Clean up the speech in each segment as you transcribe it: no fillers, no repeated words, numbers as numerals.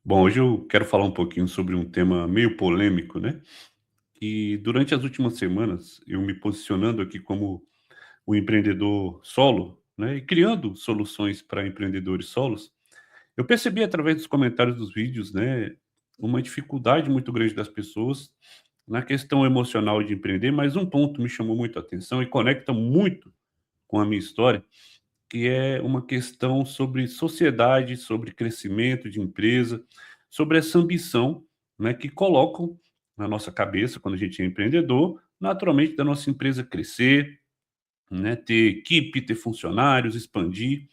Bom, hoje eu quero falar um pouquinho sobre um tema meio polêmico, né? E durante as últimas semanas, eu me posicionando aqui como um empreendedor solo, né? E criando soluções para empreendedores solos, eu percebi através dos comentários dos vídeos, né? Uma dificuldade muito grande das pessoas na questão emocional de empreender, mas um ponto me chamou muito a atenção e conecta muito com a minha história, que é uma questão sobre sociedade, sobre crescimento de empresa, sobre essa ambição, né, que colocam na nossa cabeça quando a gente é empreendedor, naturalmente da nossa empresa crescer, né, ter equipe, ter funcionários, expandir.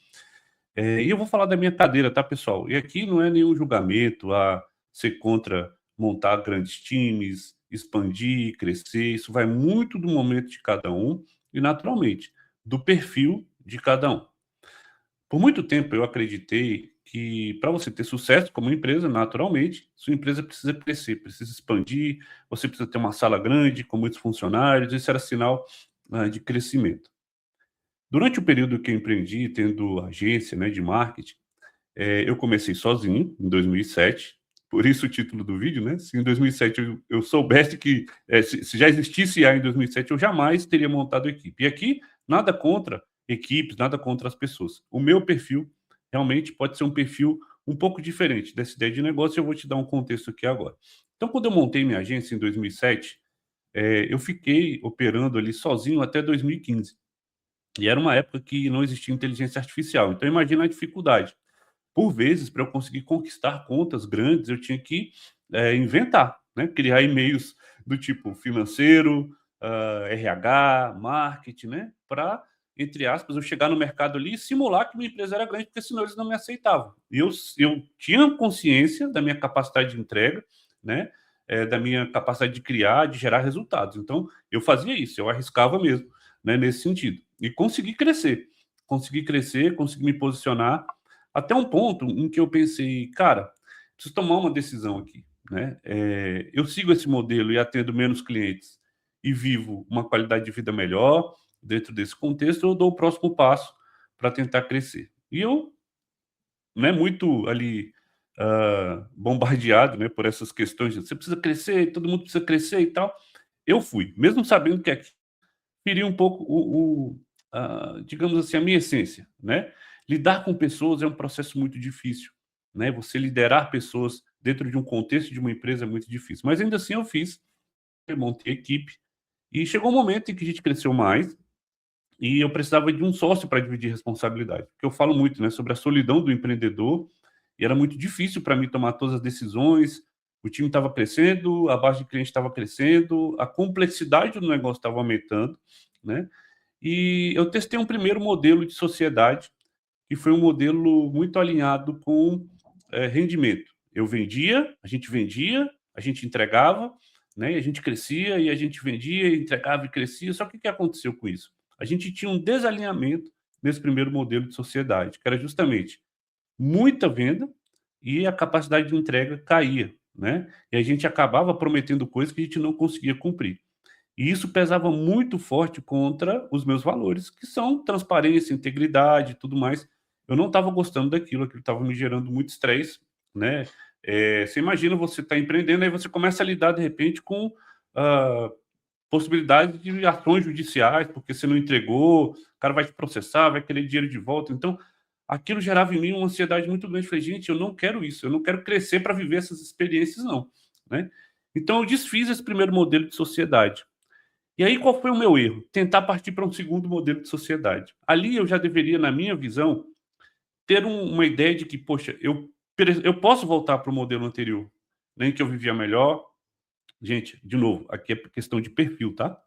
E eu vou falar da minha cadeira, tá, pessoal? E aqui não é nenhum julgamento a ser contra montar grandes times, expandir, crescer. Isso vai muito do momento de cada um e, naturalmente, do perfil de cada um. Por muito tempo eu acreditei que para você ter sucesso como empresa, naturalmente, sua empresa precisa crescer, precisa expandir, você precisa ter uma sala grande com muitos funcionários, isso era sinal, de crescimento. Durante o período que eu empreendi, tendo agência, né, de marketing, eu comecei sozinho em 2007, por isso o título do vídeo, né, se em 2007 eu soubesse que, se já existisse IA em 2007, eu jamais teria montado equipe. E aqui, nada contra equipes, nada contra as pessoas. O meu perfil realmente pode ser um perfil um pouco diferente dessa ideia de negócio, e eu vou te dar um contexto aqui agora. Então, quando eu montei minha agência em 2007, eu fiquei operando ali sozinho até 2015. E era uma época que não existia inteligência artificial, então imagina a dificuldade. Por vezes, para eu conseguir conquistar contas grandes, eu tinha que, inventar, né, criar e-mails do tipo financeiro, RH, marketing, né, para, entre aspas, eu chegar no mercado ali e simular que minha empresa era grande, porque senão eles não me aceitavam. E eu tinha consciência da minha capacidade de entrega, né, da minha capacidade de criar, de gerar resultados. Então, eu fazia isso, eu arriscava mesmo, né, nesse sentido. E consegui crescer, consegui me posicionar até um ponto em que eu pensei: "Cara, preciso tomar uma decisão aqui, né, eu sigo esse modelo e atendo menos clientes e vivo uma qualidade de vida melhor dentro desse contexto, ou eu dou o próximo passo para tentar crescer?". E eu, né, muito ali, bombardeado, né, por essas questões de: "Você precisa crescer, todo mundo precisa crescer e tal", eu fui, mesmo sabendo que aqui feria um pouco digamos assim, a minha essência, né. Lidar com pessoas é um processo muito difícil, né, você liderar pessoas dentro de um contexto de uma empresa é muito difícil, mas ainda assim eu fiz, eu montei equipe, e chegou um momento em que a gente cresceu mais, e eu precisava de um sócio para dividir responsabilidade, porque eu falo muito, né, sobre a solidão do empreendedor, e era muito difícil para mim tomar todas as decisões, o time estava crescendo, a base de cliente estava crescendo, a complexidade do negócio estava aumentando, né. E eu testei um primeiro modelo de sociedade, que foi um modelo muito alinhado com, rendimento. Eu vendia, a gente entregava, né, e a gente crescia, e a gente vendia, entregava e crescia. Só que o que aconteceu com isso? A gente tinha um desalinhamento nesse primeiro modelo de sociedade, que era justamente muita venda e a capacidade de entrega caía, né, e a gente acabava prometendo coisas que a gente não conseguia cumprir. E isso pesava muito forte contra os meus valores, que são transparência, integridade e tudo mais. Eu não estava gostando daquilo, aquilo estava me gerando muito estresse, né. Você imagina, você está empreendendo, aí você começa a lidar de repente com, hã, possibilidade de ações judiciais, porque você não entregou, o cara vai te processar, vai querer dinheiro de volta. Então, aquilo gerava em mim uma ansiedade muito grande. Falei: "Gente, eu não quero isso, eu não quero crescer para viver essas experiências não", né. Então eu desfiz esse primeiro modelo de sociedade. E aí qual foi o meu erro? Tentar partir para um segundo modelo de sociedade. Ali eu já deveria, na minha visão, ter uma ideia de que, poxa, eu posso voltar para o modelo anterior, né, em que eu vivia melhor. Gente, de novo, aqui é questão de perfil, tá?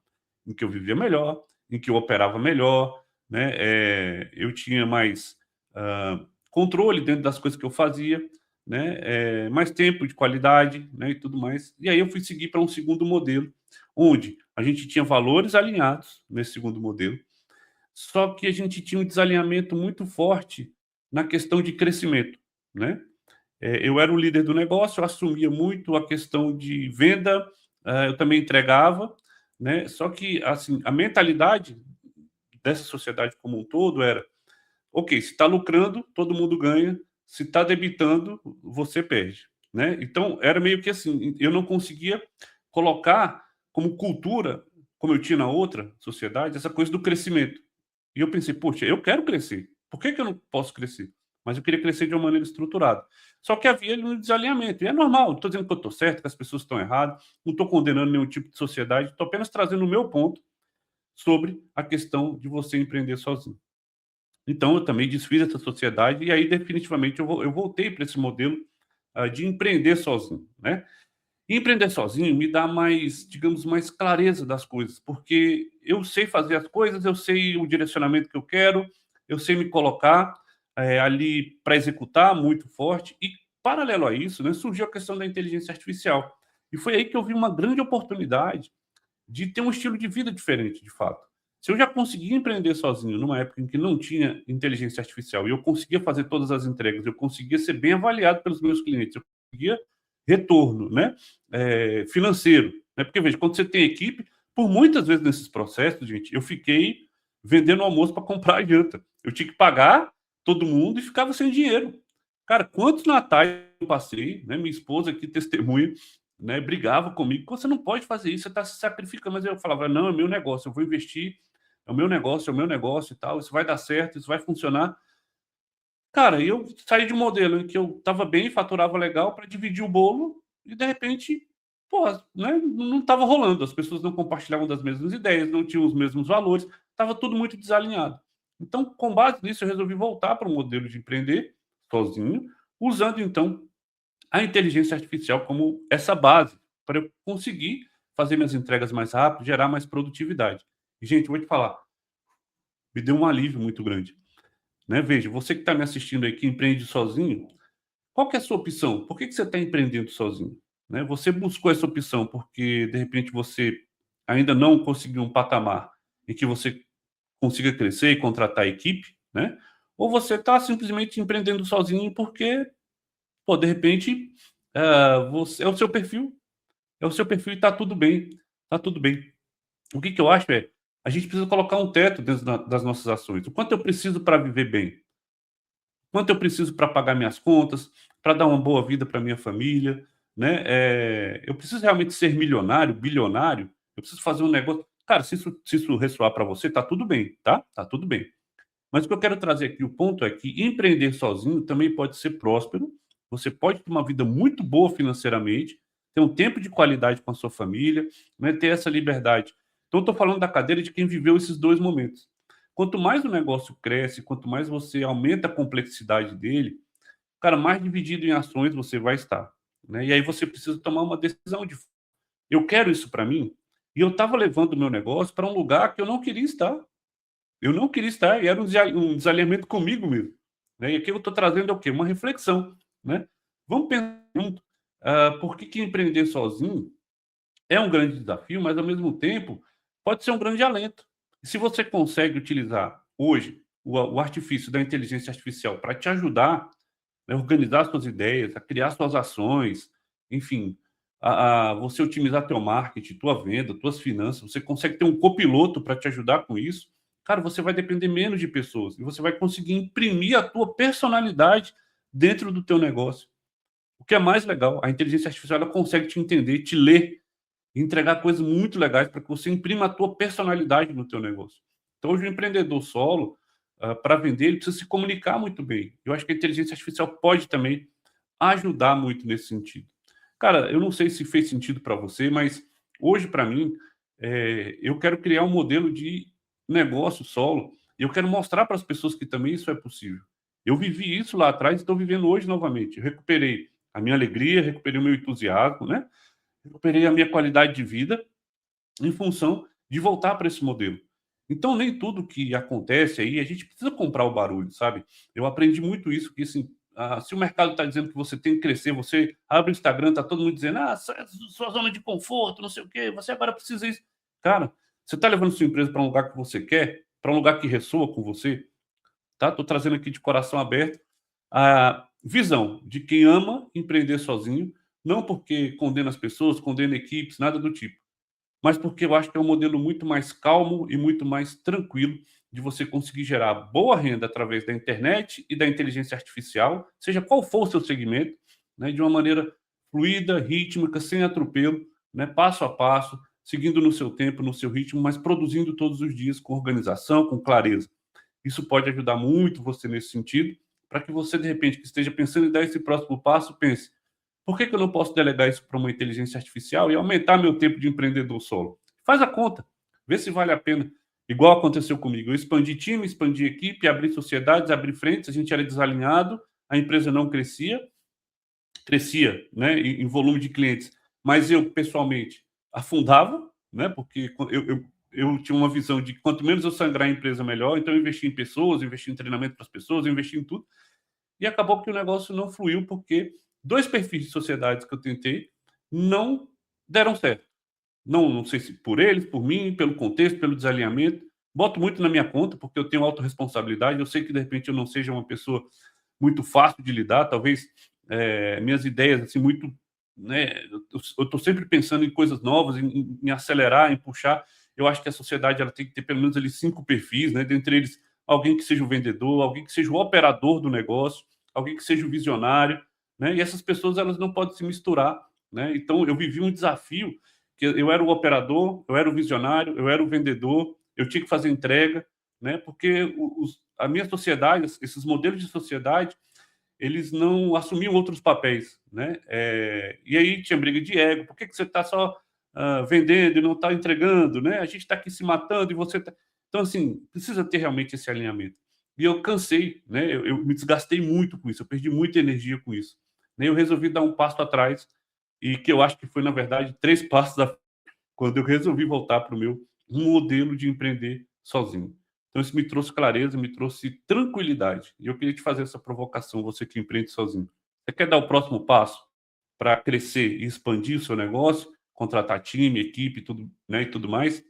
Em que eu vivia melhor, em que eu operava melhor, né, eu tinha mais, controle dentro das coisas que eu fazia, né, mais tempo de qualidade, né, e tudo mais. E aí eu fui seguir para um segundo modelo, onde a gente tinha valores alinhados nesse segundo modelo, só que a gente tinha um desalinhamento muito forte na questão de crescimento, né. Eu era o líder do negócio, eu assumia muito a questão de venda, eu também entregava, né, só que, assim, a mentalidade dessa sociedade como um todo era: "Ok, se está lucrando, todo mundo ganha, se está debitando, você perde", né? Então, era meio que assim, eu não conseguia colocar como cultura, como eu tinha na outra sociedade, essa coisa do crescimento. E eu pensei: "Poxa, eu quero crescer. Por que que eu não posso crescer?" Mas eu queria crescer de uma maneira estruturada. Só que havia ali um desalinhamento, e é normal, não estou dizendo que eu estou certo, que as pessoas estão erradas, não estou condenando nenhum tipo de sociedade, estou apenas trazendo o meu ponto sobre a questão de você empreender sozinho. Então eu também desfiz essa sociedade e aí definitivamente eu voltei para esse modelo, de empreender sozinho, né. E empreender sozinho me dá mais, digamos, mais clareza das coisas, porque eu sei fazer as coisas, eu sei o direcionamento que eu quero, eu sei me colocar, ali para executar muito forte e paralelo a isso, né, surgiu a questão da inteligência artificial. E foi aí que eu vi uma grande oportunidade de ter um estilo de vida diferente, de fato. Se eu já conseguia empreender sozinho numa época em que não tinha inteligência artificial e eu conseguia fazer todas as entregas, eu conseguia ser bem avaliado pelos meus clientes, eu conseguia retorno, né, financeiro, né, porque veja, quando você tem equipe, por muitas vezes nesses processos, gente, eu fiquei vendendo almoço para comprar a janta. Eu tinha que pagar todo mundo e ficava sem dinheiro. Cara, quantos natais eu passei, né, minha esposa aqui testemunha, né, brigava comigo: "Pô, você não pode fazer isso, você está se sacrificando", mas eu falava: "Não, é meu negócio, eu vou investir, é o meu negócio e tal, isso vai dar certo, isso vai funcionar". Cara, e eu saí de um modelo em que eu estava bem, faturava legal para dividir o bolo e de repente, pô, né, não estava rolando, as pessoas não compartilhavam das mesmas ideias, não tinham os mesmos valores, estava tudo muito desalinhado. Então, com base nisso, eu resolvi voltar para o modelo de empreender sozinho, usando então a inteligência artificial como essa base para eu conseguir fazer minhas entregas mais rápido, gerar mais produtividade. E, gente, eu vou te falar, me deu um alívio muito grande, né? Veja, você que está me assistindo aí, que empreende sozinho, qual que é a sua opção? Por que que você está empreendendo sozinho? Né? Você buscou essa opção porque, de repente, você ainda não conseguiu um patamar em que você consiga crescer e contratar equipe, né? Ou você está simplesmente empreendendo sozinho porque, pô, de repente, você, é o seu perfil e está tudo bem, está tudo bem. O que que eu acho é, a gente precisa colocar um teto dentro das nossas ações. O quanto eu preciso para viver bem? Quanto eu preciso para pagar minhas contas, para dar uma boa vida para minha família, né? Eu preciso realmente ser milionário, bilionário? Eu preciso fazer um negócio. Cara, se isso ressoar para você, tá tudo bem, tá? Tá tudo bem. Mas o que eu quero trazer aqui, o ponto é que empreender sozinho também pode ser próspero, você pode ter uma vida muito boa financeiramente, ter um tempo de qualidade com a sua família, né, ter essa liberdade. Então, eu estou falando da cadeira de quem viveu esses dois momentos. Quanto mais o negócio cresce, quanto mais você aumenta a complexidade dele, cara, mais dividido em ações você vai estar. Né? E aí você precisa tomar uma decisão de eu quero isso para mim, e eu estava levando o meu negócio para um lugar que eu não queria estar. Eu não queria estar e era um desalinhamento comigo mesmo, né. E aqui eu estou trazendo é o quê? Uma reflexão, né. Vamos pensar junto, por que que empreender sozinho é um grande desafio, mas ao mesmo tempo pode ser um grande alento. E se você consegue utilizar hoje o artifício da inteligência artificial para te ajudar, né, organizar suas ideias, a criar suas ações, enfim, a você otimizar teu marketing, tua venda, tuas finanças, você consegue ter um copiloto para te ajudar com isso, cara, você vai depender menos de pessoas e você vai conseguir imprimir a tua personalidade dentro do teu negócio. O que é mais legal, a inteligência artificial ela consegue te entender, te ler e entregar coisas muito legais para que você imprima a tua personalidade no teu negócio. Então, hoje o empreendedor solo, para vender, ele precisa se comunicar muito bem. Eu acho que a inteligência artificial pode também ajudar muito nesse sentido. Cara, eu não sei se fez sentido para você, mas hoje, para mim, eu quero criar um modelo de negócio solo e eu quero mostrar para as pessoas que também isso é possível. Eu vivi isso lá atrás e estou vivendo hoje novamente. Eu recuperei a minha alegria, recuperei o meu entusiasmo, né? Recuperei a minha qualidade de vida em função de voltar para esse modelo. Então, nem tudo que acontece aí, a gente precisa comprar o barulho, sabe? Eu aprendi muito isso, que assim, se o mercado está dizendo que você tem que crescer, você abre o Instagram, está todo mundo dizendo, sua zona de conforto, não sei o quê, você agora precisa isso. Cara, você está levando sua empresa para um lugar que você quer, para um lugar que ressoa com você, tá? Estou trazendo aqui de coração aberto a visão de quem ama empreender sozinho, não porque condena as pessoas, condena equipes, nada do tipo, mas porque eu acho que é um modelo muito mais calmo e muito mais tranquilo de você conseguir gerar boa renda através da internet e da inteligência artificial, seja qual for o seu segmento, né, de uma maneira fluida, rítmica, sem atropelo, né, passo a passo, seguindo no seu tempo, no seu ritmo, mas produzindo todos os dias com organização, com clareza. Isso pode ajudar muito você nesse sentido, para que você, de repente, que esteja pensando em dar esse próximo passo, pense: por que eu não posso delegar isso para uma inteligência artificial e aumentar meu tempo de empreendedor solo? Faz a conta, vê se vale a pena. Igual aconteceu comigo. Eu expandi time, expandi equipe, abri sociedades, abri frentes, a gente era desalinhado, a empresa não crescia, né, em volume de clientes, mas eu, pessoalmente, afundava, né, porque eu tinha uma visão de que quanto menos eu sangrar a empresa, melhor, então eu investi em pessoas, investi em treinamento para as pessoas, investi em tudo, e acabou que o negócio não fluiu, porque 2 perfis de sociedades que eu tentei não deram certo. Não sei se por eles, por mim, pelo contexto, pelo desalinhamento. Boto muito na minha conta, porque eu tenho autorresponsabilidade, eu sei que de repente eu não seja uma pessoa muito fácil de lidar, talvez, minhas ideias, assim, muito, né, eu estou sempre pensando em coisas novas, em acelerar, em puxar. Eu acho que a sociedade ela tem que ter pelo menos ali 5 perfis, né, dentre eles alguém que seja o vendedor, alguém que seja o operador do negócio, alguém que seja o visionário, né, e essas pessoas elas não podem se misturar, né. Então eu vivi um desafio que eu era o operador, eu era o visionário, eu era o vendedor, eu tinha que fazer entrega, né, porque a minha sociedade, esses modelos de sociedade, eles não assumiam outros papéis, né? E aí tinha briga de ego. Por que você está só vendendo e não está entregando, né? A gente está aqui se matando e você tá... Então, assim, precisa ter realmente esse alinhamento. E eu cansei, né? Eu me desgastei muito com isso, eu perdi muita energia com isso. Né? Eu resolvi dar um passo atrás e que eu acho que foi, na verdade, 3 passos quando eu resolvi voltar para o meu modelo de empreender sozinho. Então isso me trouxe clareza, me trouxe tranquilidade. E eu queria te fazer essa provocação, você que empreende sozinho. Você quer dar o próximo passo para crescer e expandir o seu negócio, contratar time, equipe, tudo, né, e tudo mais?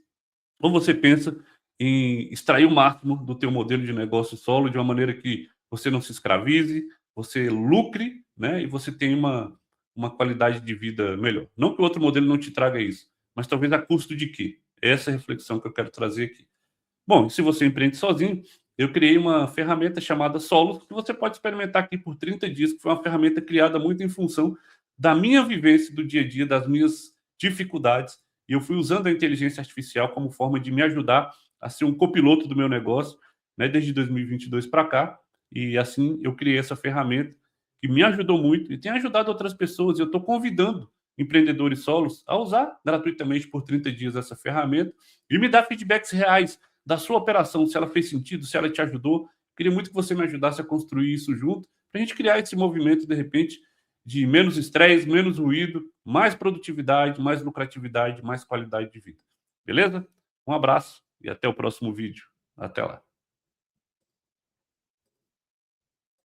Ou você pensa em extrair o máximo do teu modelo de negócio solo de uma maneira que você não se escravize, você lucre, né, e você tenha uma qualidade de vida melhor. Não que o outro modelo não te traga isso, mas talvez a custo de quê? Essa é a reflexão que eu quero trazer aqui. Bom, se você empreende sozinho, eu criei uma ferramenta chamada Solos, que você pode experimentar aqui por 30 dias, que foi uma ferramenta criada muito em função da minha vivência do dia a dia, das minhas dificuldades, e eu fui usando a inteligência artificial como forma de me ajudar a ser um copiloto do meu negócio, né, desde 2022 para cá, e assim eu criei essa ferramenta que me ajudou muito e tem ajudado outras pessoas, e eu estou convidando empreendedores solos a usar gratuitamente por 30 dias essa ferramenta e me dar feedbacks reais da sua operação, se ela fez sentido, se ela te ajudou. Queria muito que você me ajudasse a construir isso junto, para a gente criar esse movimento, de repente, de menos estresse, menos ruído, mais produtividade, mais lucratividade, mais qualidade de vida. Beleza? Um abraço e até o próximo vídeo. Até lá.